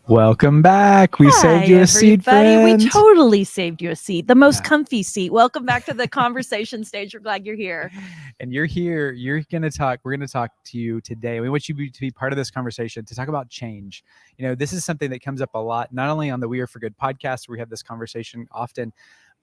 Welcome back. We saved you a seat, friend. We totally saved you a seat. The most comfy seat. Welcome back to the conversation stage. We're glad you're here. And you're here. We're going to talk to you today. We want you to be part of this conversation, to talk about change. You know, this is something that comes up a lot, not only on the We Are for Good podcast, where we have this conversation often,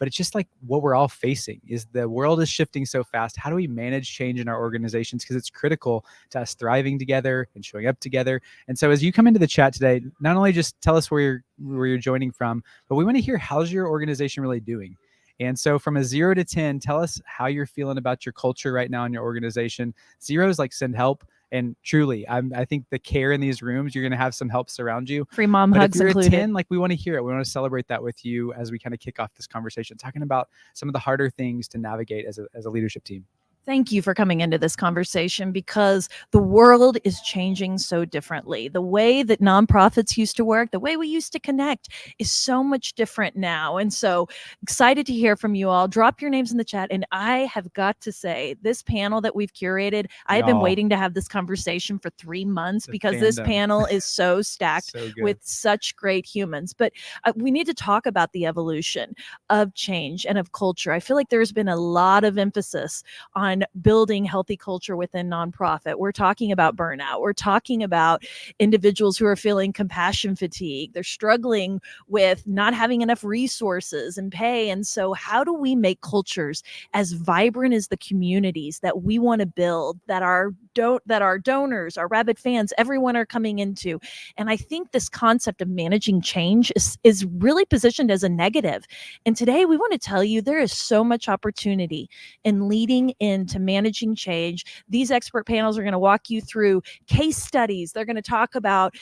but it's just like what we're all facing is the world is shifting so fast. How do we manage change in our organizations? Because it's critical to us thriving together and showing up together. And so as you come into the chat today, not only just tell us where you're joining from, but we want to hear, how's your organization really doing? And so from a 0 to 10, tell us how you're feeling about your culture right now in your organization. 0 is like send help. And truly, I think the care in these rooms, you're going to have some help surround you. Free mom but hugs if you're included. A 10, like we want to hear it. We want to celebrate that with you as we kind of kick off this conversation, talking about some of the harder things to navigate as a leadership team. Thank you for coming into this conversation, because the world is changing so differently. The way that nonprofits used to work, the way we used to connect is so much different now. And so excited to hear from you all. Drop your names in the chat. And I have got to say, this panel that we've curated, I've been waiting to have this conversation for 3 months because this panel is so stacked with such great humans. But we need to talk about the evolution of change and of culture. I feel like there's been a lot of emphasis on building healthy culture within nonprofit. We're talking about burnout. We're talking about individuals who are feeling compassion fatigue. They're struggling with not having enough resources and pay. And so how do we make cultures as vibrant as the communities that we want to build, that our donors, our rabid fans, everyone are coming into? And I think this concept of managing change is really positioned as a negative. And today we want to tell you there is so much opportunity in leading into managing change. These expert panels are going to walk you through case studies. They're going to talk about,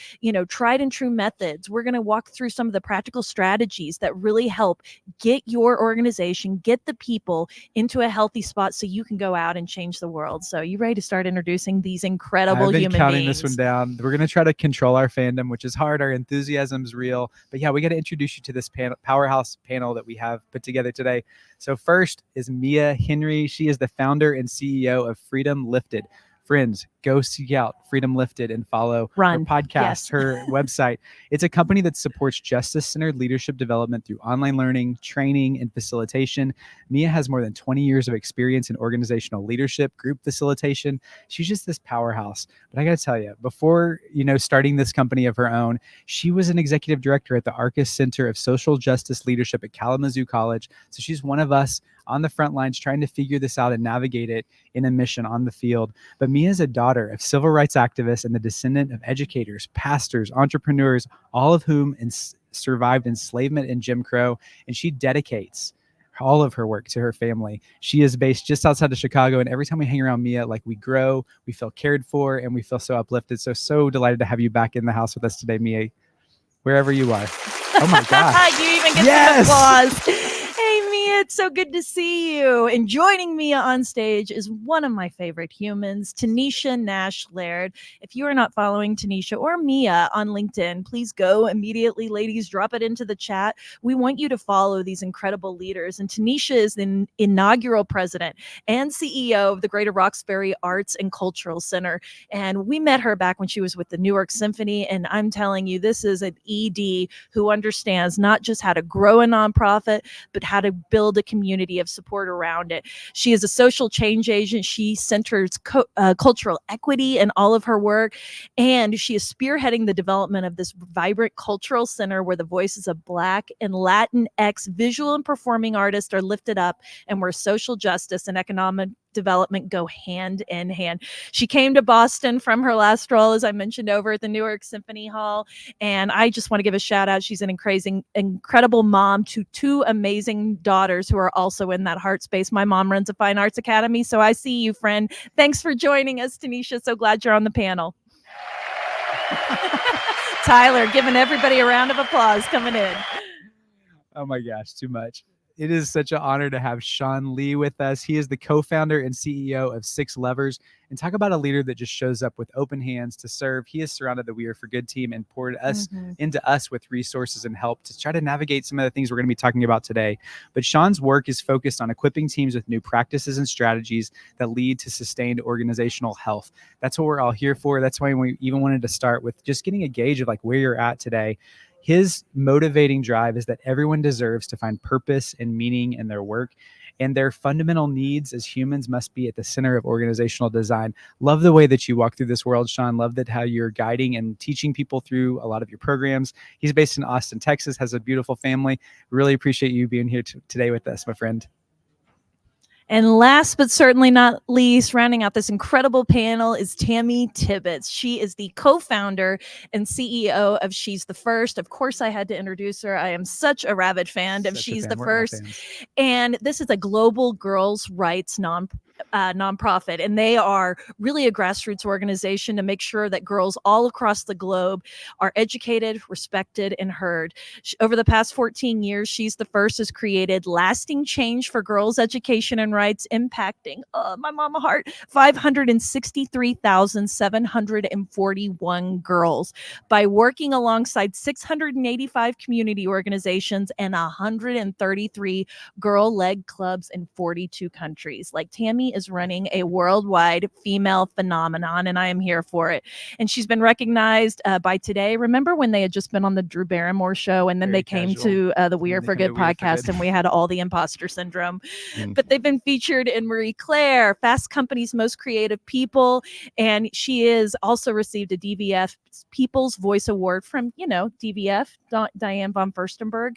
tried and true methods. We're going to walk through some of the practical strategies that really help get your organization, get the people into a healthy spot so you can go out and change the world. So you ready to start introducing these incredible human beings? I've been counting this one down. We're going to try to control our fandom, which is hard. Our enthusiasm's real. But yeah, we got to introduce you to this powerhouse panel that we have put together today. So first is Mia Henry. She is the founder and CEO of Freedom Lifted. Friends, go seek out Freedom Lifted and follow her podcast, her website. It's a company that supports justice-centered leadership development through online learning, training, and facilitation. Mia has more than 20 years of experience in organizational leadership, group facilitation. She's just this powerhouse. But I got to tell you, before starting this company of her own, she was an executive director at the Arcus Center of Social Justice Leadership at Kalamazoo College. So she's one of us on the front lines trying to figure this out and navigate it in a mission on the field. But Mia is a daughter of civil rights activists and the descendant of educators, pastors, entrepreneurs, all of whom survived enslavement and Jim Crow. And she dedicates all of her work to her family. She is based just outside of Chicago. And every time we hang around Mia, like, we grow, we feel cared for, and we feel so uplifted. So delighted to have you back in the house with us today, Mia, wherever you are. Oh my gosh. You even get some applause. Hey, Mia, it's so good to see you. And joining Mia on stage is one of my favorite humans, Tanisha Nash Laird. If you are not following Tanisha or Mia on LinkedIn, please go immediately. Ladies, drop it into the chat. We want you to follow these incredible leaders. And Tanisha is the inaugural president and CEO of the Greater Roxbury Arts and Cultural Center. And we met her back when she was with the New York Symphony. And I'm telling you, this is an ED who understands not just how to grow a nonprofit, but how to build a community of support around it. She is a social change agent. She centers cultural equity in all of her work. And she is spearheading the development of this vibrant cultural center where the voices of Black and Latinx visual and performing artists are lifted up, and where social justice and economic development go hand in hand. She came to Boston from her last role, as I mentioned, over at the New York Symphony Hall. And I just want to give a shout out. She's an incredible mom to 2 amazing daughters who are also in that heart space. My mom runs a fine arts academy. So I see you, friend. Thanks for joining us, Tanisha. So glad you're on the panel. Tyler, giving everybody a round of applause coming in. Oh my gosh, too much. It is such an honor to have Shaun Lee with us. He is the co-founder and CEO of Six Levers. And talk about a leader that just shows up with open hands to serve. He has surrounded the We Are for Good team and poured us into us with resources and help to try to navigate some of the things we're going to be talking about today. But Shaun's work is focused on equipping teams with new practices and strategies that lead to sustained organizational health. That's what we're all here for. That's why we even wanted to start with just getting a gauge of like where you're at today. His motivating drive is that everyone deserves to find purpose and meaning in their work, and their fundamental needs as humans must be at the center of organizational design. Love the way that you walk through this world, Shaun. Love that how you're guiding and teaching people through a lot of your programs. He's based in Austin, Texas, has a beautiful family. Really appreciate you being here today with us, my friend. And last but certainly not least, rounding out this incredible panel is Tammy Tibbetts. She is the co-founder and CEO of She's the First. Of course, I had to introduce her. I am such a rabid fan of She's the First. And this is a global girls' rights nonprofit, and they are really a grassroots organization to make sure that girls all across the globe are educated, respected, and heard. Over the past 14 years, She's the First has created lasting change for girls' education and rights, impacting my mama heart 563,741 girls by working alongside 685 community organizations and 133 girl-led clubs in 42 countries. Like, Tammy is running a worldwide female phenomenon, and I am here for it. And she's been recognized by Today. Remember when they had just been on the Drew Barrymore show, and then they came to the We Are for Good podcast, and we had all the imposter syndrome. But they've been featured in Marie Claire, Fast Company's Most Creative People, and she is also received a DVF People's Voice Award from, DVF, Diane von Furstenberg.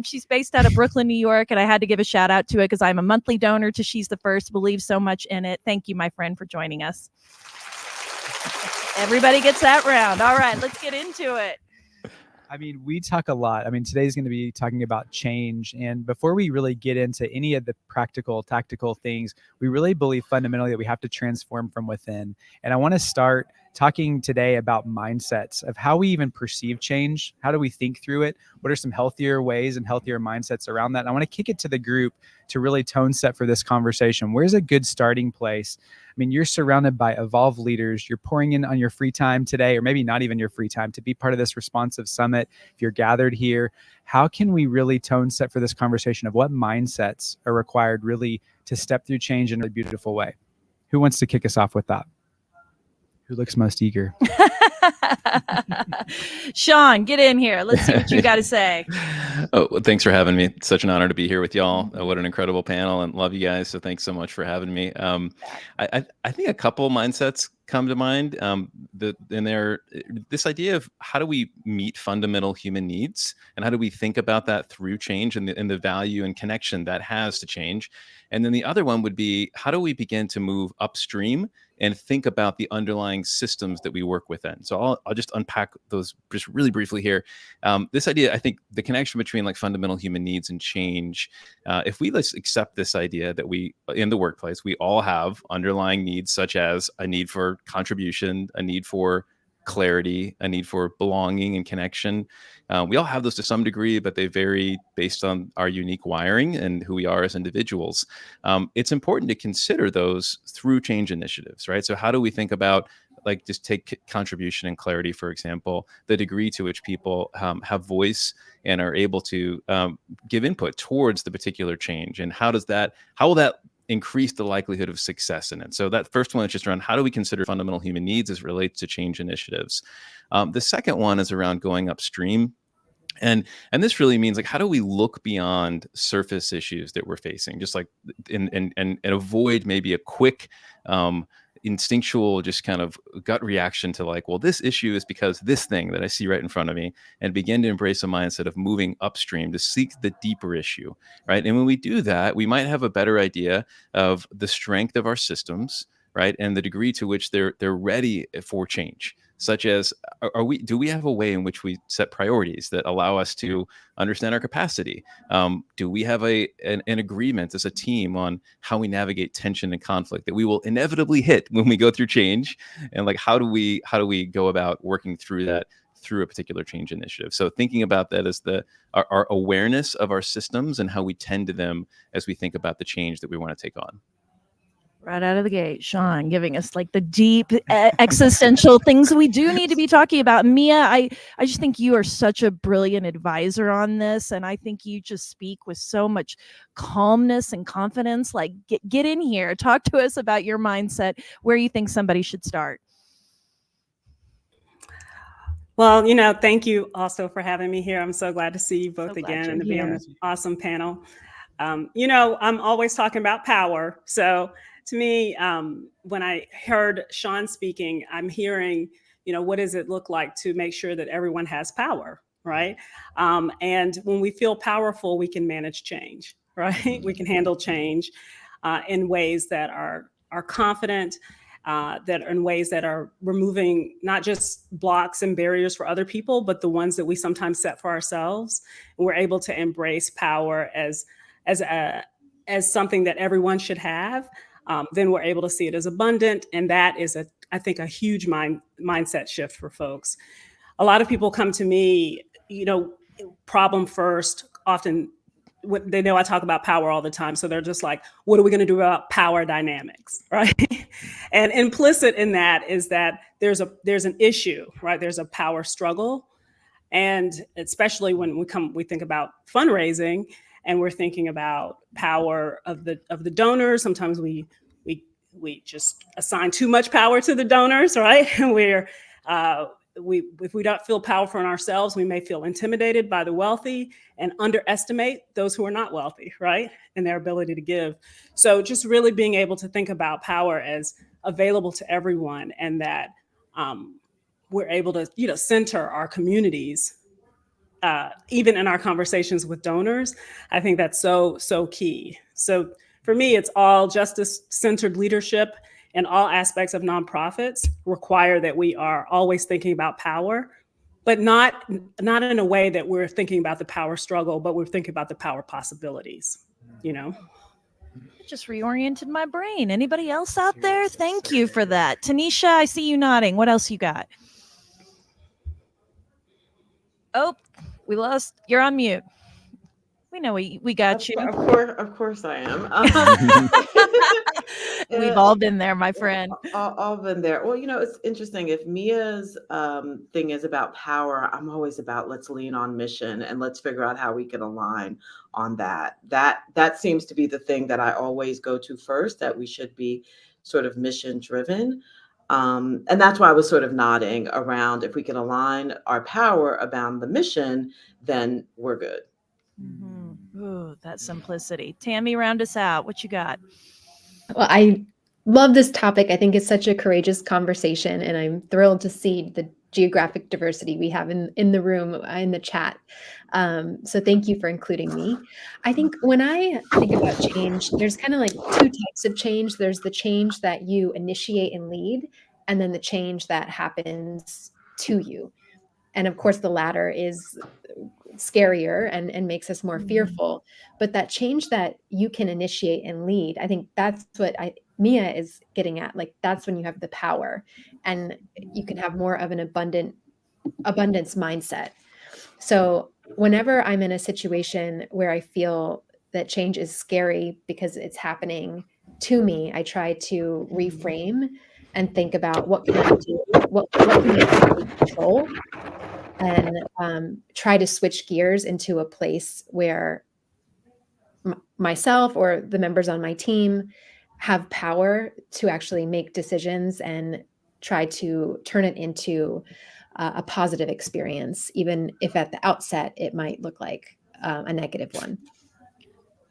She's based out of Brooklyn, New York, and I had to give a shout out to it because I'm a monthly donor to She's the First, believe so much in it. Thank you, my friend, for joining us. Everybody gets that round. All right, let's get into it. I mean, we talk a lot. I mean, today's going to be talking about change. And before we really get into any of the practical, tactical things, we really believe fundamentally that we have to transform from within. And I want to start talking today about mindsets of how we even perceive change. How do we think through it? What are some healthier ways and healthier mindsets around that? And I want to kick it to the group to really tone set for this conversation. Where's a good starting place? I mean, you're surrounded by evolved leaders. You're pouring in on your free time today, or maybe not even your free time, to be part of this responsive summit. If you're gathered here, how can we really tone set for this conversation of what mindsets are required really to step through change in a beautiful way? Who wants to kick us off with that? Who looks most eager? Shaun, get in here. Let's see what you got to say. Oh, well, thanks for having me. It's such an honor to be here with y'all. What an incredible panel, and love you guys. So thanks so much for having me. I think a couple mindsets come to mind. This idea of how do we meet fundamental human needs, and how do we think about that through change and the value and connection that has to change. And then the other one would be, how do we begin to move upstream and think about the underlying systems that we work within? So I'll just unpack those just really briefly here. This idea, I think the connection between like fundamental human needs and change, if we let's accept this idea that we, in the workplace, we all have underlying needs, such as a need for contribution, a need for clarity, a need for belonging and connection. We all have those to some degree, but they vary based on our unique wiring and who we are as individuals. It's important to consider those through change initiatives, right? So how do we think about, like, just take contribution and clarity, for example, the degree to which people have voice and are able to give input towards the particular change, and how will that increase the likelihood of success in it? So that first one is just around how do we consider fundamental human needs as it relates to change initiatives. The second one is around going upstream. And this really means, like, how do we look beyond surface issues that we're facing, just like and avoid maybe a quick instinctual just kind of gut reaction to, like, well, this issue is because this thing that I see right in front of me, and begin to embrace a mindset of moving upstream to seek the deeper issue, right? And when we do that, we might have a better idea of the strength of our systems, right, and the degree to which they're ready for change. Such as, do we have a way in which we set priorities that allow us to understand our capacity? Do we have an agreement as a team on how we navigate tension and conflict that we will inevitably hit when we go through change? And, like, how do we go about working through that through a particular change initiative. So thinking about that as our awareness of our systems and how we tend to them as we think about the change that we want to take on. Right out of the gate, Shaun giving us like the deep existential things we do need to be talking about. Mia, I just think you are such a brilliant advisor on this. And I think you just speak with so much calmness and confidence. Like, get in here, talk to us about your mindset, where you think somebody should start. Well, thank you also for having me here. I'm so glad to see you both again and to be on this awesome panel. I'm always talking about power. So to me, when I heard Shaun speaking, I'm hearing, what does it look like to make sure that everyone has power, right? And when we feel powerful, we can manage change, right? We can handle change in ways that are confident, that are in ways that are removing not just blocks and barriers for other people, but the ones that we sometimes set for ourselves. And we're able to embrace power as something that everyone should have. Then we're able to see it as abundant. And that is, I think, a huge mindset shift for folks. A lot of people come to me, problem first, often. They know I talk about power all the time. So they're just like, what are we going to do about power dynamics, right? And implicit in that is that there's an issue, right? There's a power struggle. And especially when we think about fundraising and we're thinking about power of the donors, sometimes we just assign too much power to the donors, right? And if we don't feel powerful in ourselves, we may feel intimidated by the wealthy and underestimate those who are not wealthy, right? And their ability to give. So just really being able to think about power as available to everyone, and that we're able to, center our communities, even in our conversations with donors. I think that's so key. So for me, it's all justice-centered leadership. And all aspects of nonprofits require that we are always thinking about power, but not in a way that we're thinking about the power struggle, but we're thinking about the power possibilities, Just reoriented my brain. Anybody else out there? Thank you for that. Tanisha, I see you nodding. What else you got? Oh, we lost. You're on mute. We know we got you. Of course I am. We've all been there, my friend. All been there. Well, it's interesting. If Mia's thing is about power, I'm always about let's lean on mission and let's figure out how we can align on that. That seems to be the thing that I always go to first, that we should be sort of mission driven. And that's why I was sort of nodding around. If we can align our power around the mission, then we're good. Mm-hmm. Ooh, that simplicity. Tammy, round us out. What you got? Well, I love this topic. I think it's such a courageous conversation, and I'm thrilled to see the geographic diversity we have in the room, in the chat. So thank you for including me. I think when I think about change, there's kind of like two types of change. There's the change that you initiate and lead, and then the change that happens to you. And of course, the latter is scarier and makes us more fearful. But that change that you can initiate and lead, I think that's what Mia is getting at. Like, that's when you have the power, and you can have more of an abundance mindset. So whenever I'm in a situation where I feel that change is scary because it's happening to me, I try to reframe and think about what can I do, what can I control, and try to switch gears into a place where myself or the members on my team have power to actually make decisions and try to turn it into a positive experience, even if at the outset it might look like a negative one.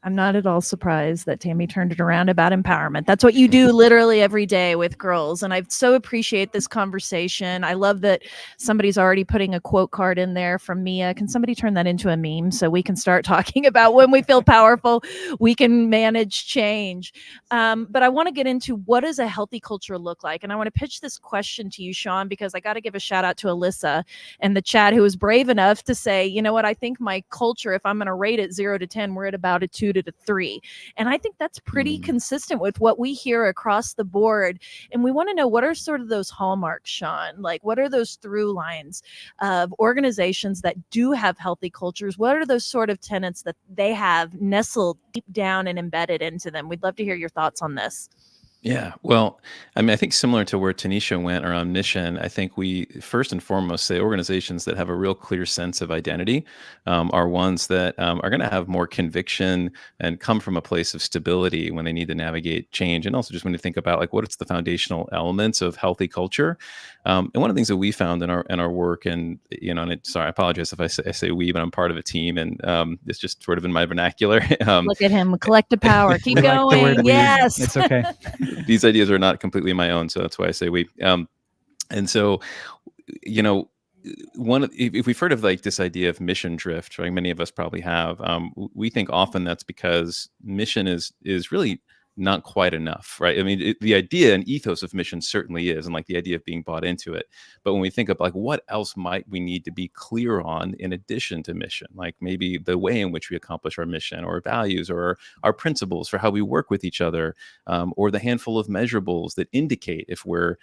I'm not at all surprised that Tammy turned it around about empowerment. That's what you do literally every day with girls. And I so appreciate this conversation. I love that somebody's already putting a quote card in there from Mia. Can somebody turn that into a meme so we can start talking about when we feel powerful, we can manage change. But I want to get into, what does a healthy culture look like? And I want to pitch this question to you, Shaun, because I got to give a shout out to Alyssa in the chat, who was brave enough to say, you know what, I think my culture, if I'm going to rate it 0 to 10, we're at about a 2 to 3. And I think that's pretty consistent with what we hear across the board. And we want to know, what are sort of those hallmarks, Shaun? Like, what are those through lines of organizations that do have healthy cultures? What are those sort of tenets that they have nestled deep down and embedded into them? We'd love to hear your thoughts on this. Yeah, well, I mean, I think similar to where Tanisha went around mission, I think we first and foremost say organizations that have a real clear sense of identity are ones that are going to have more conviction and come from a place of stability when they need to navigate change. And also just when you think about like what's the foundational elements of healthy culture. And one of the things that we found in our work, and sorry, I apologize if I say we, but I'm part of a team, and it's just sort of in my vernacular. Look at him, collective power. Keep going. Like yes, it's okay. These ideas are not completely my own, so that's why I say we. And so, if we've heard of like this idea of mission drift, right? Many of us probably have. We think often that's because mission is really not quite enough, right? I mean, the idea and ethos of mission certainly is, and like the idea of being bought into it. But when we think of like what else might we need to be clear on in addition to mission, like maybe the way in which we accomplish our mission, or values, or our principles for how we work with each other, or the handful of measurables that indicate if we're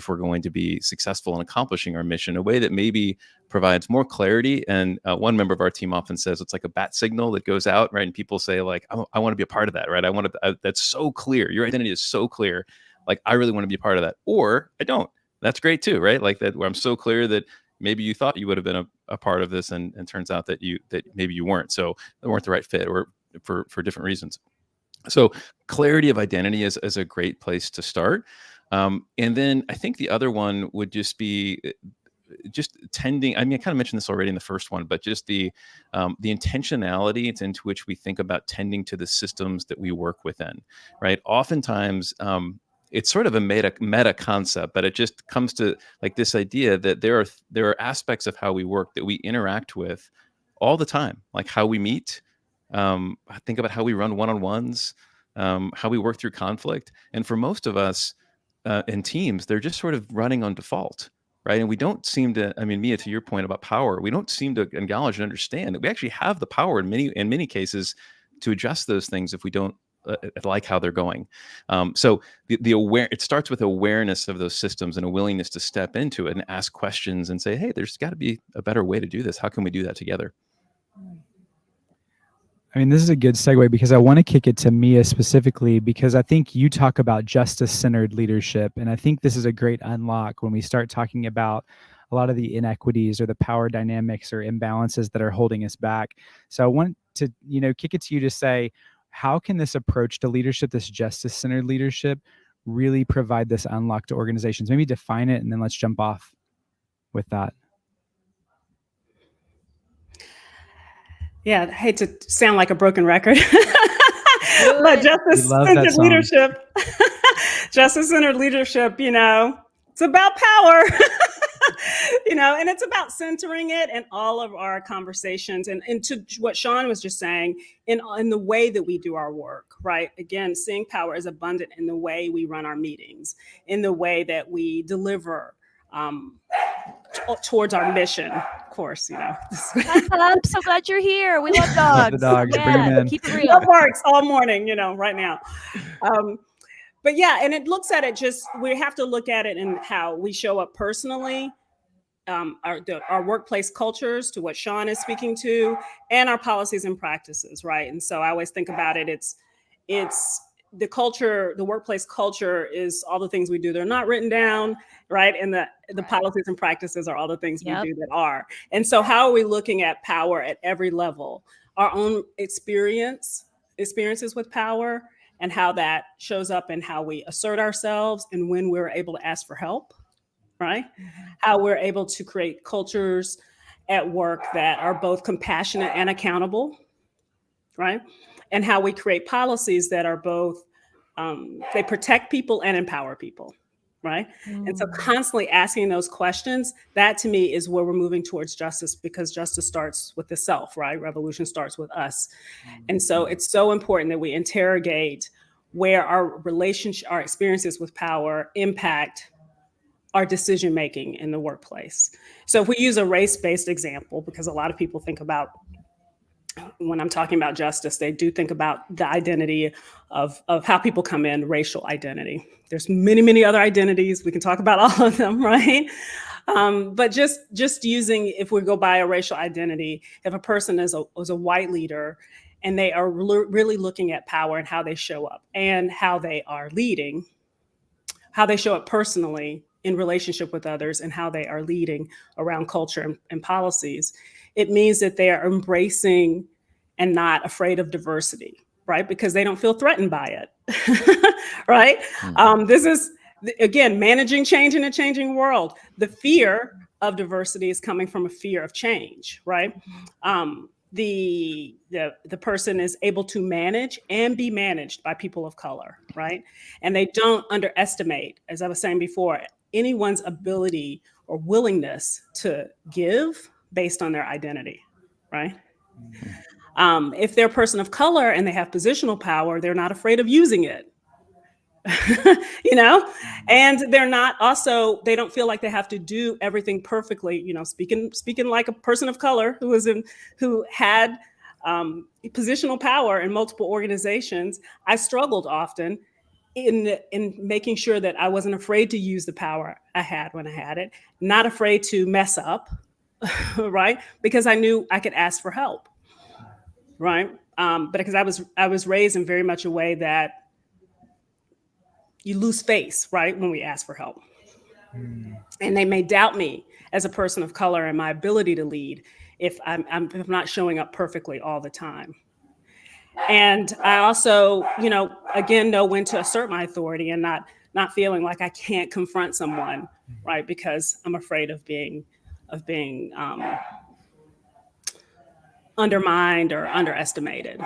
going to be successful in accomplishing our mission in a way that maybe provides more clarity. And one member of our team often says it's like a bat signal that goes out, right? And people say like, I want to be a part of that, right? I want to. That's so clear. Your identity is so clear. Like, I really want to be a part of that, or I don't. That's great too, right? Like that, where I'm so clear that maybe you thought you would have been a part of this, and turns out that maybe you weren't. So they weren't the right fit, or for different reasons. So clarity of identity is a great place to start. And then I think the other one would just be just tending. I mean, I kind of mentioned this already in the first one, but just the intentionality into which we think about tending to the systems that we work within, right? Oftentimes, it's sort of a meta concept, but it just comes to like this idea that there are aspects of how we work that we interact with all the time, like how we meet. Think about how we run one-on-ones, how we work through conflict, and for most of us in teams, they're just sort of running on default. Right. And we don't seem to, I mean, Mia, to your point about power, we don't seem to acknowledge and understand that we actually have the power in many cases to adjust those things if we don't like how they're going. So it starts with awareness of those systems and a willingness to step into it and ask questions and say, hey, there's got to be a better way to do this. How can we do that together? I mean, this is a good segue because I want to kick it to Mia specifically, because I think you talk about justice-centered leadership. And I think this is a great unlock when we start talking about a lot of the inequities or the power dynamics or imbalances that are holding us back. So I want to, kick it to you to say, how can this approach to leadership, this justice-centered leadership, really provide this unlock to organizations? Maybe define it, and then let's jump off with that. Yeah, I hate to sound like a broken record, but justice-centered leadership, justice-centered leadership, it's about power, and it's about centering it in all of our conversations, and to what Shaun was just saying, in the way that we do our work, right? Again, seeing power is abundant in the way we run our meetings, in the way that we deliver towards our mission, of course, I'm so glad you're here. We love dogs. Love the dogs. Yeah, Bring them in. Keep it real. That works all morning, right now. But yeah, and it looks at it we have to look at it in how we show up personally, our workplace cultures, to what Shaun is speaking to, and our policies and practices, right? And so I always think about it, it's the culture, the workplace culture is all the things we do. They're not written down, right? And the policies and practices are all the things we do that are. And so how are we looking at power at every level? Our own experiences with power, and how that shows up in how we assert ourselves and when we're able to ask for help, right? How we're able to create cultures at work that are both compassionate and accountable, right? And how we create policies that are both, they protect people and empower people, right? And so constantly asking those questions, that to me is where we're moving towards justice, because justice starts with the self, right? Revolution starts with us. And so it's so important that we interrogate where our experiences with power impact our decision-making in the workplace. So if we use a race-based example, because a lot of people think about when I'm talking about justice, they do think about the identity of how people come in, racial identity. There's many, many other identities. We can talk about all of them, right? But just using, if we go by a racial identity, if a person is a white leader and they are really looking at power and how they show up and how they are leading, how they show up personally in relationship with others and how they are leading around culture and policies, it means that they are embracing and not afraid of diversity, right? Because they don't feel threatened by it, right? This is, again, managing change in a changing world. The fear of diversity is coming from a fear of change, right? The person is able to manage and be managed by people of color, right? And they don't underestimate, as I was saying before, anyone's ability or willingness to give based on their identity, right? If they're a person of color and they have positional power, they're not afraid of using it. You know, and they're not also, they don't feel like they have to do everything perfectly. You know, speaking like a person of color who had positional power in multiple organizations, I struggled often in making sure that I wasn't afraid to use the power I had when I had it, not afraid to mess up, right? Because I knew I could ask for help, right? But because I was raised in very much a way that you lose face, right, when we ask for help. And they may doubt me as a person of color and my ability to lead if I'm not showing up perfectly all the time. And I also, you know, again, know when to assert my authority and not feeling like I can't confront someone, right, because I'm afraid of being undermined or underestimated.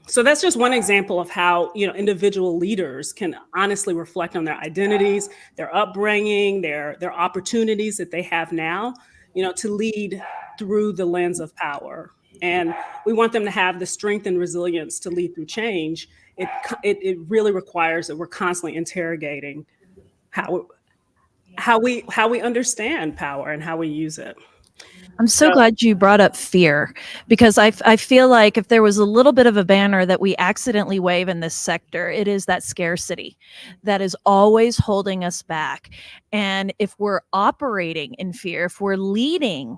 So that's just one example of how, you know, individual leaders can honestly reflect on their identities, their upbringing, their opportunities that they have now, you know, to lead through the lens of power. And we want them to have the strength and resilience to lead through change. It really requires that we're constantly interrogating how we understand power and how we use it. I'm so glad you brought up fear, because I feel like if there was a little bit of a banner that we accidentally wave in this sector, it is that scarcity that is always holding us back. And if we're operating in fear, if we're leading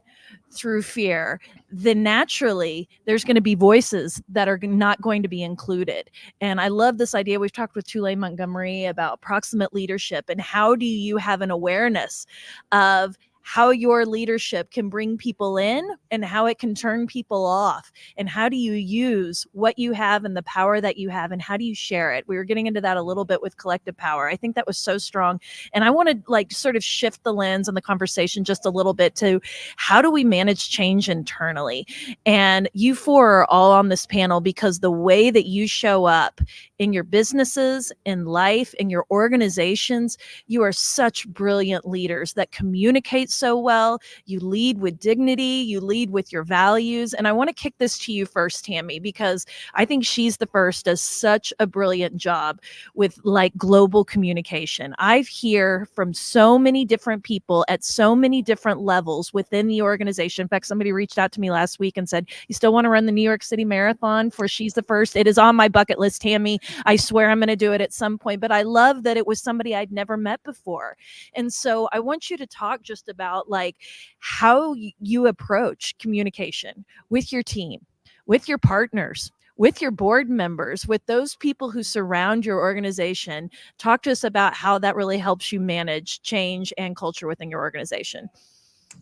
through fear, then naturally there's going to be voices that are not going to be included. And I love this idea. We've talked with Tulane Montgomery about proximate leadership and how do you have an awareness of how your leadership can bring people in and how it can turn people off, and how do you use what you have and the power that you have and how do you share it. We were getting into that a little bit with collective power. I think that was so strong, and I want to like sort of shift the lens on the conversation just a little bit to how do we manage change internally. And you four are all on this panel because the way that you show up in your businesses, in life, in your organizations, you are such brilliant leaders that communicate so well. You lead with dignity, you lead with your values. And I want to kick this to you first, Tammy, because I think she's the first, does such a brilliant job with like global communication. I've heard from so many different people at so many different levels within the organization. In fact, somebody reached out to me last week and said, you still want to run the New York City Marathon for She's the First? It is on my bucket list, Tammy. I swear I'm going to do it at some point, but I love that it was somebody I'd never met before. And so I want you to talk just about like how you approach communication with your team, with your partners, with your board members, with those people who surround your organization. Talk to us about how that really helps you manage change and culture within your organization.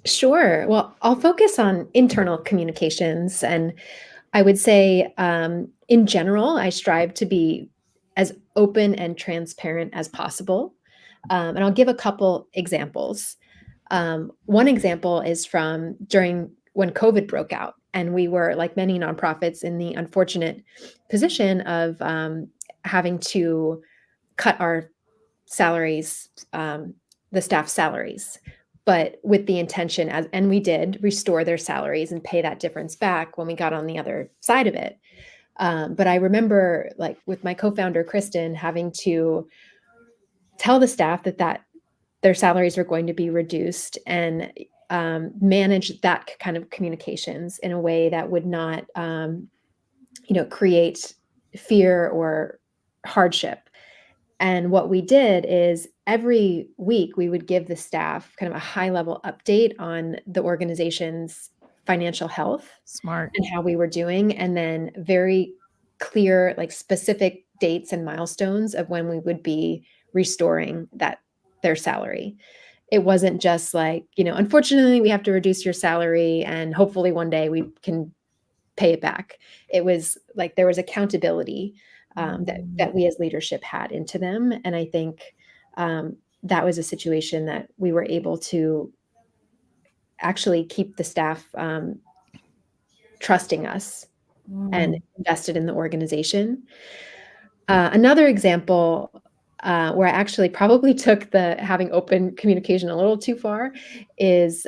Sure. Well, I'll focus on internal communications. And I would say, in general, I strive to be as open and transparent as possible. And I'll give a couple examples. One example is from during when COVID broke out, and we were, like many nonprofits, in the unfortunate position of having to cut our salaries, the staff salaries, but with the intention, and we did restore their salaries and pay that difference back when we got on the other side of it. But I remember, like with my co-founder, Kristen, having to tell the staff that their salaries were going to be reduced. And manage that kind of communications in a way that would not, create fear or hardship. And what we did is every week we would give the staff kind of a high level update on the organization's financial health. Smart. And how we were doing. And then very clear, like specific dates and milestones of when we would be restoring their salary. It wasn't just like, unfortunately we have to reduce your salary and hopefully one day we can pay it back. It was like there was accountability that we as leadership had into them. And I think that was a situation that we were able to actually keep the staff trusting us and invested in the organization. Another example where I actually probably took the having open communication a little too far is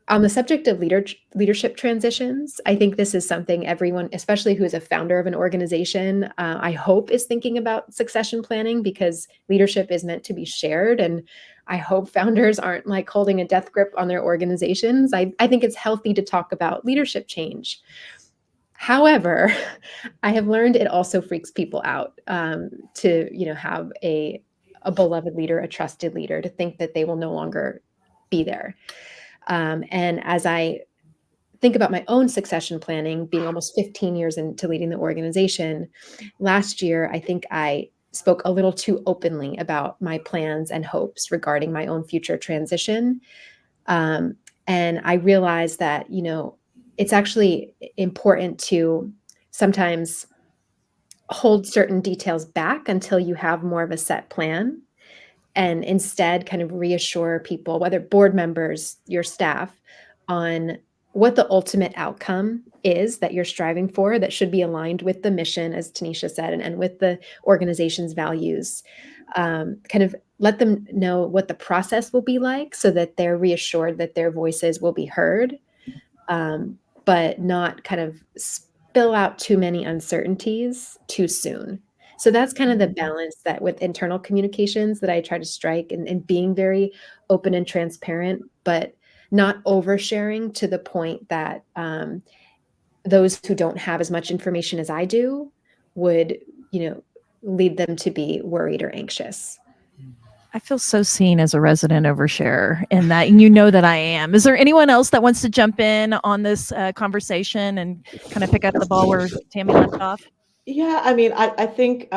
on the subject of leadership transitions. I think this is something everyone, especially who is a founder of an organization, I hope is thinking about succession planning, because leadership is meant to be shared. And I hope founders aren't like holding a death grip on their organizations. I think it's healthy to talk about leadership change. However, I have learned it also freaks people out to have a beloved leader, a trusted leader, to think that they will no longer be there. And as I think about my own succession planning, being almost 15 years into leading the organization, last year, I think I spoke a little too openly about my plans and hopes regarding my own future transition. And I realized that, it's actually important to sometimes hold certain details back until you have more of a set plan, and instead kind of reassure people, whether board members, your staff, on what the ultimate outcome is that you're striving for, that should be aligned with the mission, as Tanisha said, and with the organization's values. Kind of let them know what the process will be like so that they're reassured that their voices will be heard. But not kind of spill out too many uncertainties too soon. So that's kind of the balance that with internal communications that I try to strike, and being very open and transparent, but not oversharing to the point that those who don't have as much information as I do would, lead them to be worried or anxious. I feel so seen as a resident oversharer in that, and that I am. Is there anyone else that wants to jump in on this conversation and kind of pick up the ball where Tammy left off? Yeah, I mean, I think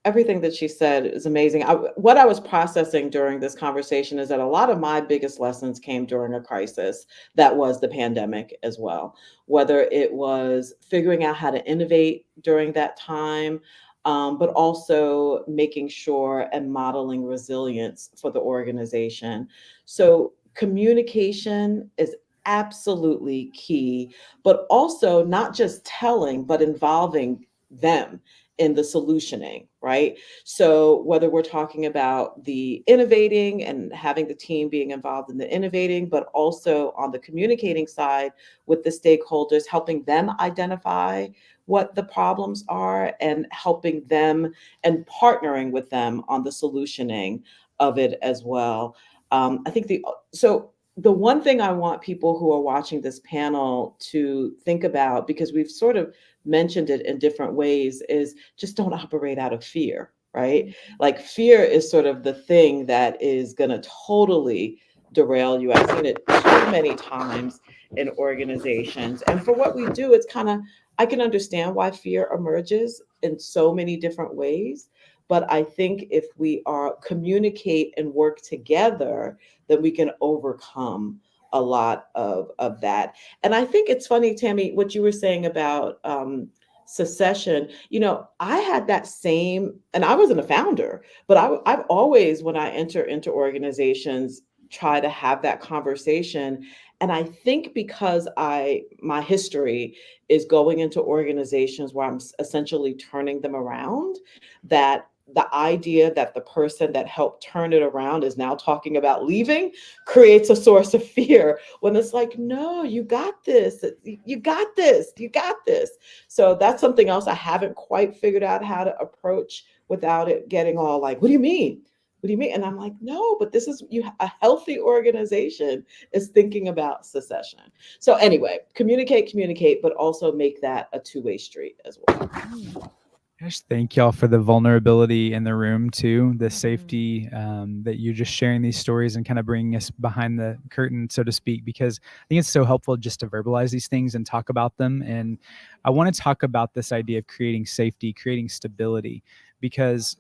everything that she said is amazing. What I was processing during this conversation is that a lot of my biggest lessons came during a crisis that was the pandemic as well, whether it was figuring out how to innovate during that time, but also making sure and modeling resilience for the organization. So communication is absolutely key, but also not just telling, but involving them in the solutioning, right? So whether we're talking about the innovating and having the team being involved in the innovating, but also on the communicating side with the stakeholders, helping them identify what the problems are and helping them and partnering with them on the solutioning of it as well. I think the one thing I want people who are watching this panel to think about, because we've sort of mentioned it in different ways, is just don't operate out of fear, right? Like fear is sort of the thing that is going to totally derail you. I've seen it too many times in organizations. And for what we do, it's kind of, I can understand why fear emerges in so many different ways. But I think if we communicate and work together, then we can overcome a lot of that. And I think it's funny, Tammy, what you were saying about secession. I had that same, and I wasn't a founder, but I've always, when I enter into organizations, try to have that conversation. And I think because my history is going into organizations where I'm essentially turning them around, that the idea that the person that helped turn it around is now talking about leaving creates a source of fear, when it's like, no, you got this, you got this, you got this. So that's something else I haven't quite figured out how to approach without it getting all like, what do you mean? what do you mean? And I'm like, no, but this is a healthy organization is thinking about secession. So anyway, communicate, but also make that a two-way street as well. I just thank y'all for the vulnerability in the room too, the safety that you're just sharing these stories and kind of bringing us behind the curtain, so to speak, because I think it's so helpful just to verbalize these things and talk about them. And I want to talk about this idea of creating safety, creating stability, because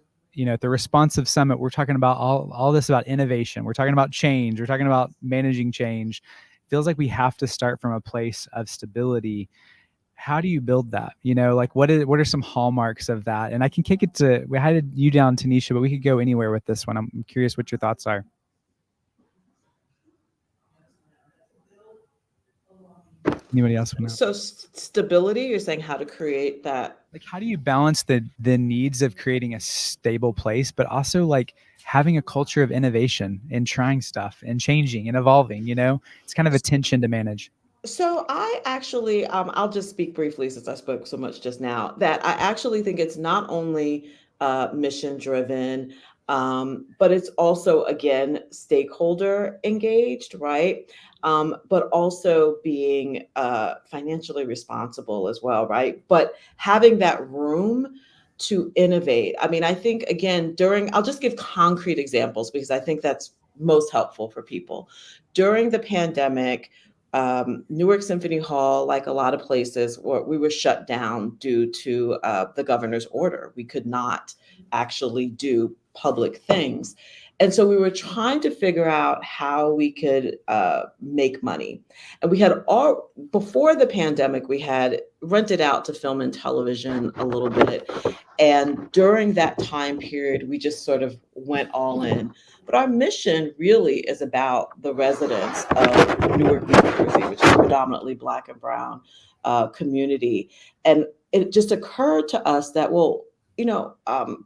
at the Responsive Summit, we're talking about all this about innovation. We're talking about change. We're talking about managing change. It feels like we have to start from a place of stability. How do you build that? What are some hallmarks of that? And I can kick it to, we had you down, Tanisha, but we could go anywhere with this one. I'm curious what your thoughts are. Anybody else? So stability, you're saying how to create that? Like, how do you balance the needs of creating a stable place, but also like having a culture of innovation and trying stuff and changing and evolving, it's kind of a tension to manage. So I actually, I'll just speak briefly since I spoke so much just now, that I actually think it's not only mission driven, but it's also, again, stakeholder engaged, right? But also being financially responsible as well, right? But having that room to innovate. I mean, I think, again, I'll just give concrete examples because I think that's most helpful for people. During the pandemic, Newark Symphony Hall, like a lot of places, we were shut down due to the governor's order. We could not actually do public things. And so we were trying to figure out how we could make money. And we had before the pandemic, we had rented out to film and television a little bit. And during that time period, we just sort of went all in. But our mission really is about the residents of Newark, New Jersey, which is predominantly Black and Brown community. And it just occurred to us that,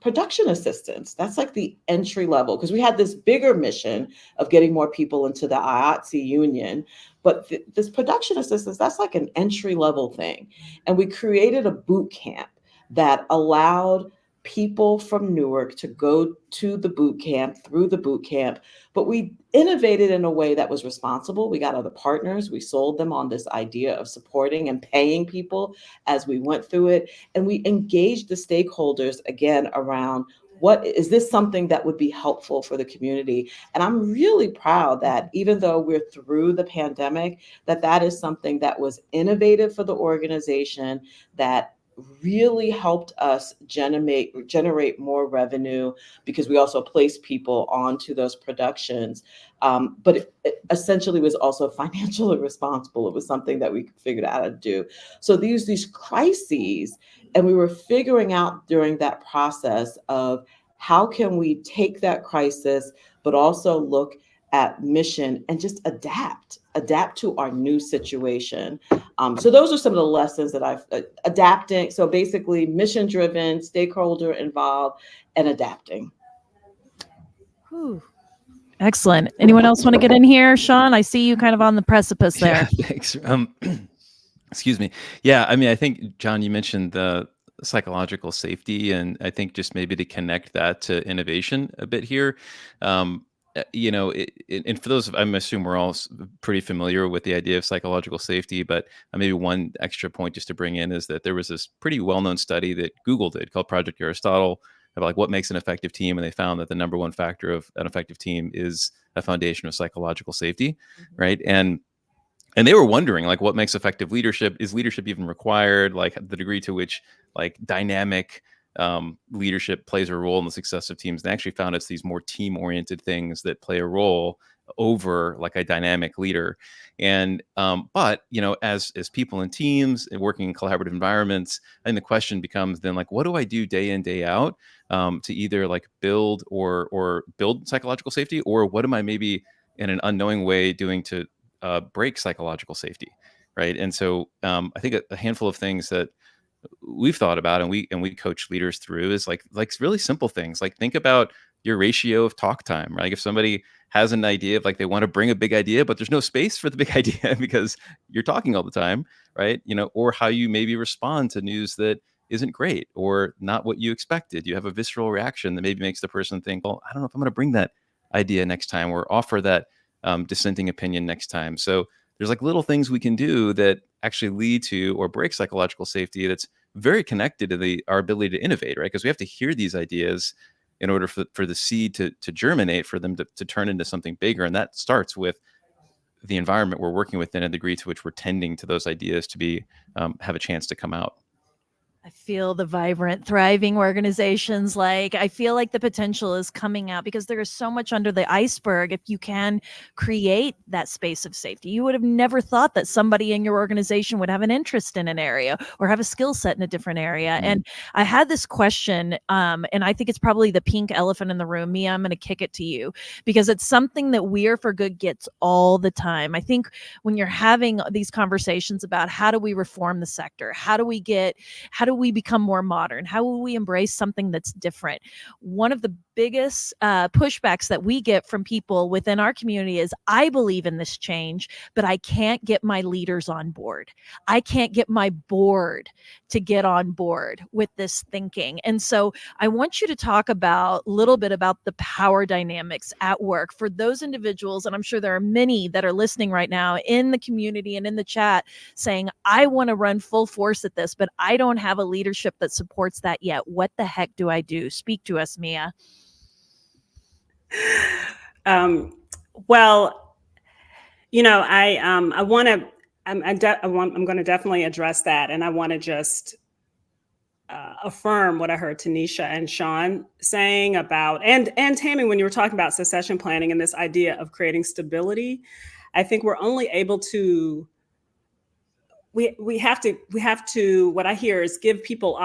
production assistants, that's like the entry level, because we had this bigger mission of getting more people into the IATSE union. But this production assistants, that's like an entry level thing. And we created a boot camp that allowed people from Newark to go to the boot camp, through the boot camp, but we innovated in a way that was responsible. We got other partners. We sold them on this idea of supporting and paying people as we went through it. And we engaged the stakeholders again around, what is this something that would be helpful for the community? And I'm really proud that even though we're through the pandemic, that is something that was innovative for the organization, that really helped us generate more revenue, because we also placed people onto those productions. But it essentially was also financially responsible. It was something that we figured out how to do. So these crises, and we were figuring out during that process of how can we take that crisis, but also look at mission and just adapt to our new situation. So those are some of the lessons that I've adapting. So basically mission driven, stakeholder involved, and adapting. Whew. Excellent. Anyone else want to get in here? Shaun, I see you kind of on the precipice there. Yeah, thanks. Excuse me. Yeah, I mean, I think, John, you mentioned the psychological safety, and I think just maybe to connect that to innovation a bit here. And for those, I assume we're all pretty familiar with the idea of psychological safety, but maybe one extra point just to bring in is that there was this pretty well-known study that Google did called Project Aristotle about like what makes an effective team. And they found that the number one factor of an effective team is a foundation of psychological safety. Right. And they were wondering, like, what makes effective leadership? Is leadership even required? Like the degree to which like dynamic leadership plays a role in the success of teams. They actually found it's these more team-oriented things that play a role over like a dynamic leader. And but as people in teams and working in collaborative environments, I think the question becomes then, like, what do I do day in, day out to either like build or build psychological safety, or what am I maybe in an unknowing way doing to break psychological safety, right? And so I think a handful of things that we've thought about and we coach leaders through is like really simple things. Like, think about your ratio of talk time, right? If somebody has an idea of like they want to bring a big idea, but there's no space for the big idea because you're talking all the time, right? Or how you maybe respond to news that isn't great or not what you expected. You have a visceral reaction that maybe makes the person think, well, I don't know if I'm going to bring that idea next time or offer that dissenting opinion next time. So there's like little things we can do that actually lead to or break psychological safety that's very connected to our ability to innovate, right? Because we have to hear these ideas in order for the seed to germinate, for them to turn into something bigger. And that starts with the environment we're working within and the degree to which we're tending to those ideas to be have a chance to come out. I feel the vibrant, thriving organizations. Like, I feel like the potential is coming out because there is so much under the iceberg. If you can create that space of safety, you would have never thought that somebody in your organization would have an interest in an area or have a skill set in a different area. Mm-hmm. And I had this question, and I think it's probably the pink elephant in the room. Mia, I'm going to kick it to you because it's something that We Are for Good gets all the time. I think when you're having these conversations about how do we reform the sector, how do we become more modern? How will we embrace something that's different? One of the biggest pushbacks that we get from people within our community is, I believe in this change, but I can't get my leaders on board. I can't get my board to get on board with this thinking. And so I want you to talk a little bit about the power dynamics at work for those individuals. And I'm sure there are many that are listening right now in the community and in the chat saying, I want to run full force at this, but I don't have a leadership that supports that yet. What the heck do I do? Speak to us, Mia. Well, I'm going to definitely address that. And I want to just affirm what I heard Tanisha and Shaun saying about, and Tammy, when you were talking about succession planning and this idea of creating stability. I think we're only able to, we have to, what I hear is give people small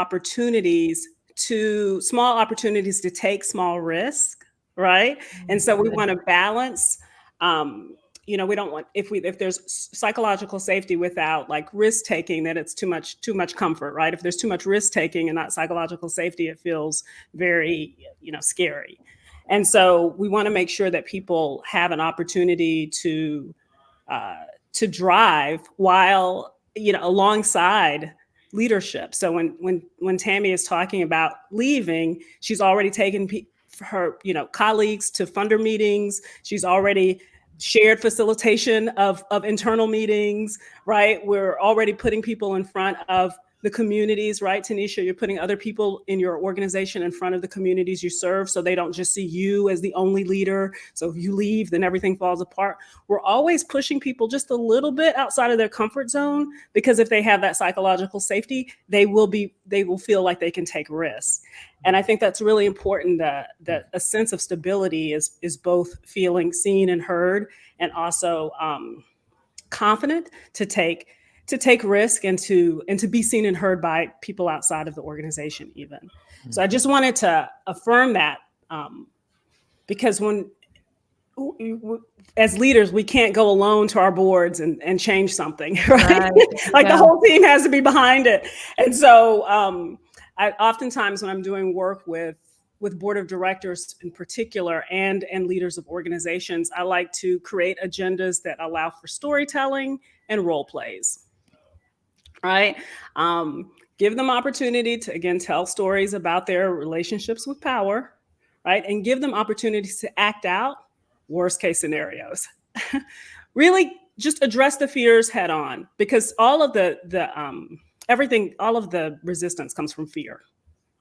opportunities to take small risks. Right. And so we want to balance, we don't want, if there's psychological safety without like risk taking, then it's too much comfort. Right. If there's too much risk taking and not psychological safety, it feels very, scary. And so we want to make sure that people have an opportunity to drive while, alongside leadership. So when Tammy is talking about leaving, she's already taken her, colleagues to funder meetings. She's already shared facilitation of internal meetings, right? We're already putting people in front of the communities, right? Tanisha, you're putting other people in your organization in front of the communities you serve so they don't just see you as the only leader. So if you leave, then everything falls apart. We're always pushing people just a little bit outside of their comfort zone, because if they have that psychological safety, they will feel like they can take risks. And I think that's really important, that a sense of stability is both feeling seen and heard, and also confident to take risk and to be seen and heard by people outside of the organization even. Mm-hmm. So I just wanted to affirm that, because as leaders, we can't go alone to our boards and change something, right? The whole team has to be behind it. And so I oftentimes, when I'm doing work with board of directors in particular and leaders of organizations, I like to create agendas that allow for storytelling and role plays. Right. Give them opportunity to, again, tell stories about their relationships with power, right? And give them opportunities to act out worst case scenarios. Really just address the fears head on, because all of all of the resistance comes from fear.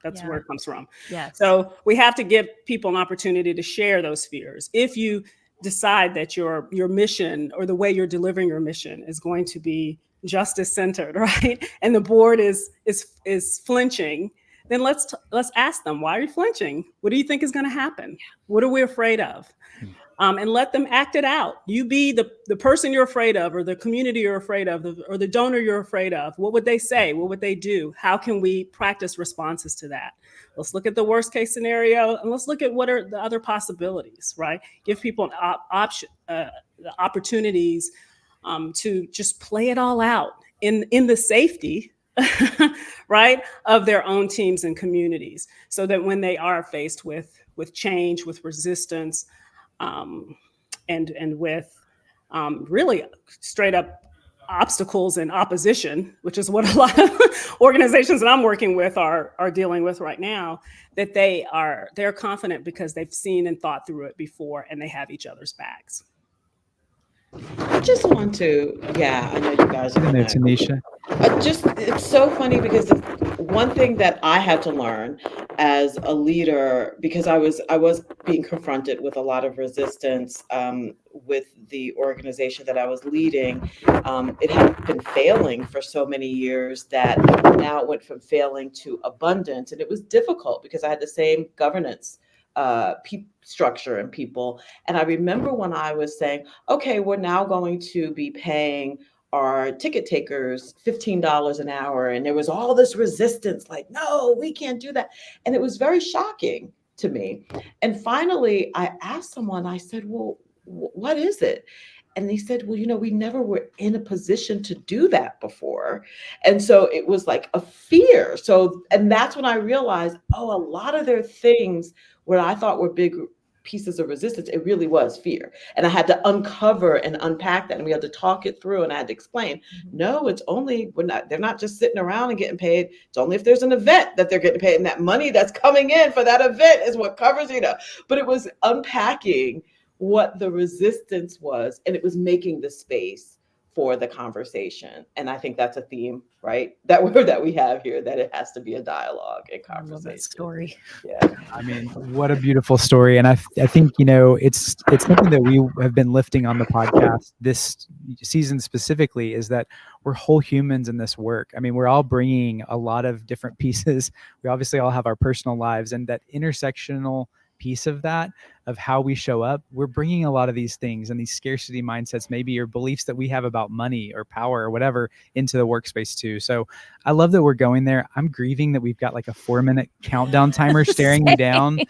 That's where it comes from. Yes. So we have to give people an opportunity to share those fears. If you decide that your mission or the way you're delivering your mission is going to be justice centered, right? And the board is flinching, then let's ask them, why are you flinching? What do you think is going to happen? What are we afraid of? And let them act it out. You be the person you're afraid of, or the community you're afraid of, or the donor you're afraid of. What would they say? What would they do? How can we practice responses to that? Let's look at the worst case scenario, and let's look at what are the other possibilities, right? Give people the opportunities to just play it all out in the safety, right, of their own teams and communities, so that when they are faced with change, with resistance, and with really straight up obstacles and opposition, which is what a lot of organizations that I'm working with are dealing with right now, that they're confident because they've seen and thought through it before, and they have each other's backs. I just want to, I know you guys are gonna Tanisha. It's so funny because the one thing that I had to learn as a leader, because I was being confronted with a lot of resistance with the organization that I was leading. It had been failing for so many years that now it went from failing to abundance, and it was difficult because I had the same governance structure and people. And I remember when I was saying, okay, we're now going to be paying our ticket takers $15 an hour. And there was all this resistance, like, no, we can't do that. And it was very shocking to me. And finally, I asked someone, I said, well, what is it? And they said, well, we never were in a position to do that before. And so it was like a fear. And that's when I realized, a lot of their things, what I thought were big pieces of resistance, it really was fear. And I had to uncover and unpack that. And we had to talk it through, and I had to explain, no, it's only, they're not just sitting around and getting paid. It's only if there's an event that they're getting paid. And that money that's coming in for that event is what covers, but it was unpacking what the resistance was, and it was making the space for the conversation. And I think that's a theme, right? That we have here, that it has to be a dialogue and conversation. I love that story. Yeah. I mean, what a beautiful story. And I think, it's something that we have been lifting on the podcast this season specifically, is that we're whole humans in this work. I mean, we're all bringing a lot of different pieces. We obviously all have our personal lives, and that intersectional piece of that, of how we show up, we're bringing a lot of these things and these scarcity mindsets, maybe, or beliefs that we have about money or power or whatever, into the workspace too. So I love that we're going there. I'm grieving that we've got like a 4-minute countdown timer staring me down.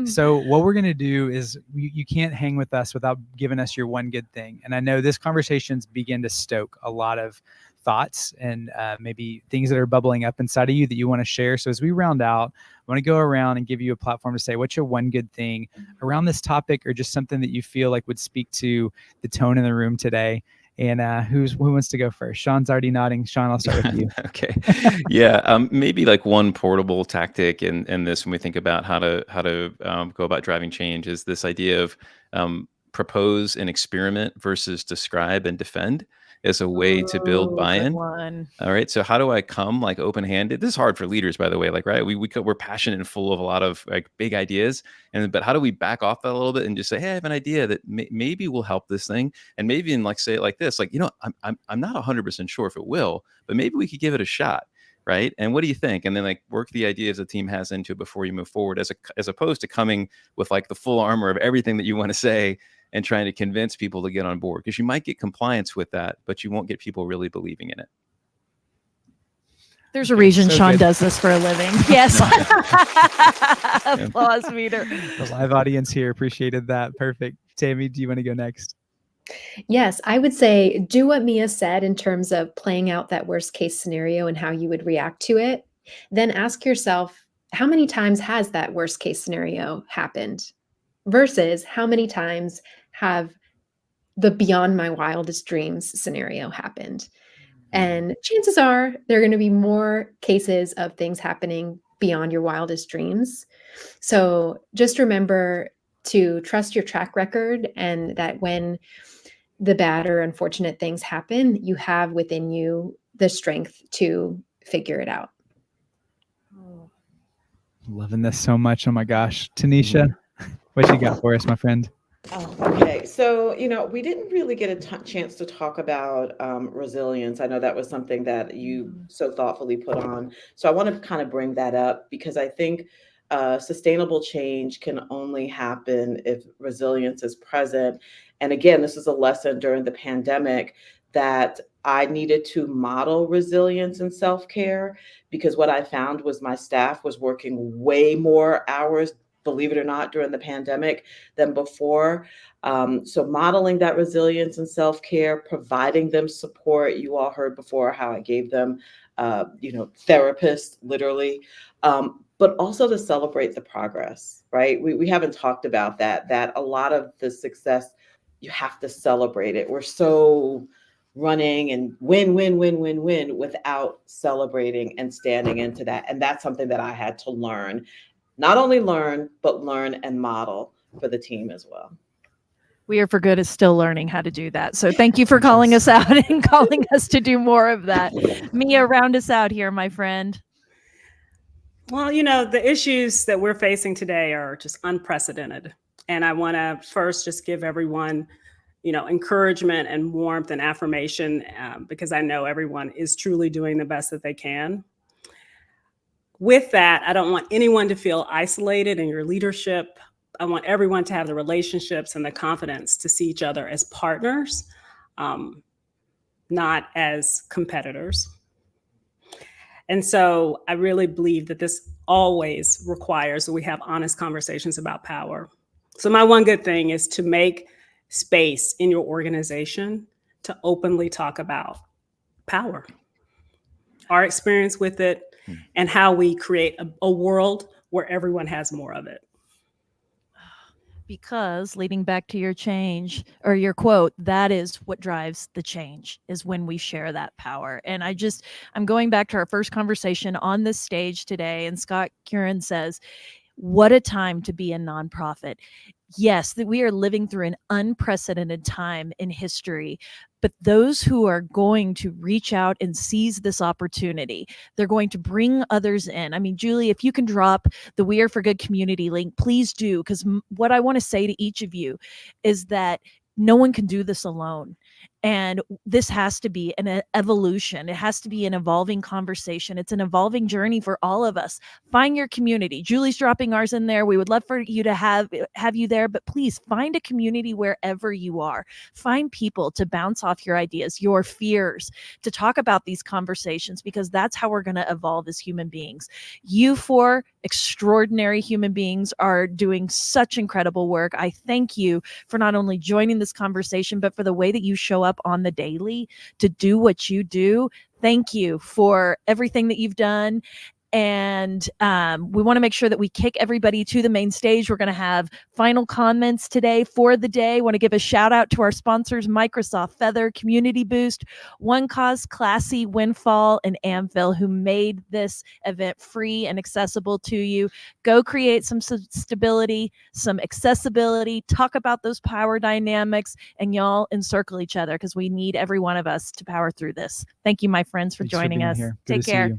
So what we're going to do is you can't hang with us without giving us your one good thing. And I know this conversation's begin to stoke a lot of thoughts and maybe things that are bubbling up inside of you that you want to share. So as we round out, I want to go around and give you a platform to say, what's your one good thing around this topic, or just something that you feel like would speak to the tone in the room today. And who wants to go first? Shaun's already nodding. Shaun, I'll start with you. Okay. Yeah. Maybe like one portable tactic in this, when we think about how to go about driving change, is this idea of propose and experiment versus describe and defend as a way to build buy-in. All right. So how do I come like open-handed? This is hard for leaders, by the way, like, right. We're passionate and full of a lot of like big ideas. But how do we back off that a little bit and just say, hey, I have an idea that maybe will help this thing. And maybe in like, say it like this, like, I'm not 100% sure if it will, but maybe we could give it a shot. Right. And what do you think? And then like work the ideas the team has into it before you move forward, as opposed to coming with like the full armor of everything that you want to say and trying to convince people to get on board, because you might get compliance with that, but you won't get people really believing in it. There's a reason Shaun does this for a living. Yes. Applause meter. The live audience here appreciated that. Perfect. Tammy, do you want to go next? Yes, I would say do what Mia said in terms of playing out that worst case scenario and how you would react to it. Then ask yourself, how many times has that worst case scenario happened? Versus how many times have the beyond my wildest dreams scenario happened? And chances are there are going to be more cases of things happening beyond your wildest dreams. So just remember to trust your track record, and that when the bad or unfortunate things happen, you have within you the strength to figure it out. Loving this so much. Oh my gosh. Tanisha, what you got for us, my friend? Oh, okay. So, we didn't really get a chance to talk about resilience. I know that was something that you so thoughtfully put on. So I want to kind of bring that up, because I think sustainable change can only happen if resilience is present. And again, this is a lesson during the pandemic that I needed to model resilience and self-care, because what I found was my staff was working way more hours, believe it or not, during the pandemic than before. So modeling that resilience and self-care, providing them support. You all heard before how I gave them, therapists, literally, but also to celebrate the progress, right? We haven't talked about that a lot of the success, you have to celebrate it. We're so running and win, win, win, win, win without celebrating and standing into that. And that's something that I had to learn, not only learn, but learn and model for the team as well. We Are for Good is still learning how to do that. So thank you for calling us out and calling us to do more of that. Mia, round us out here, my friend. Well, you know, the issues that we're facing today are just unprecedented. And I want to first just give everyone, you know, encouragement and warmth and affirmation, because I know everyone is truly doing the best that they can. With that, I don't want anyone to feel isolated in your leadership. I want everyone to have the relationships and the confidence to see each other as partners, not as competitors. And so I really believe that this always requires that we have honest conversations about power. So my one good thing is to make space in your organization to openly talk about power, our experience with it, and how we create a world where everyone has more of it. Because leading back to your change or your quote, that is what drives the change, is when we share that power. And I'm going back to our first conversation on this stage today. And Scott Curran says, what a time to be a nonprofit. Yes, that we are living through an unprecedented time in history, but those who are going to reach out and seize this opportunity, they're going to bring others in. I mean, Julie, if you can drop the We Are for Good community link, please do, because what I want to say to each of you is that no one can do this alone. And this has to be an evolution. It has to be an evolving conversation. It's an evolving journey for all of us. Find your community. Julie's dropping ours in there. We would love for you to have you there, but please find a community wherever you are. Find people to bounce off your ideas, your fears, to talk about these conversations, because that's how we're going to evolve as human beings. You four extraordinary human beings are doing such incredible work. I thank you for not only joining this conversation, but for the way that you show up on the daily to do what you do. Thank you for everything that you've done. And we want to make sure that we kick everybody to the main stage. We're going to have final comments today for the day. I want to give a shout out to our sponsors, Microsoft, Feather, Community Boost, One Cause, Classy, Windfall, and Amphil, who made this event free and accessible to you. Go create some stability, some accessibility, talk about those power dynamics, and y'all encircle each other, because we need every one of us to power through this. Thank you, my friends, for joining us. Take care.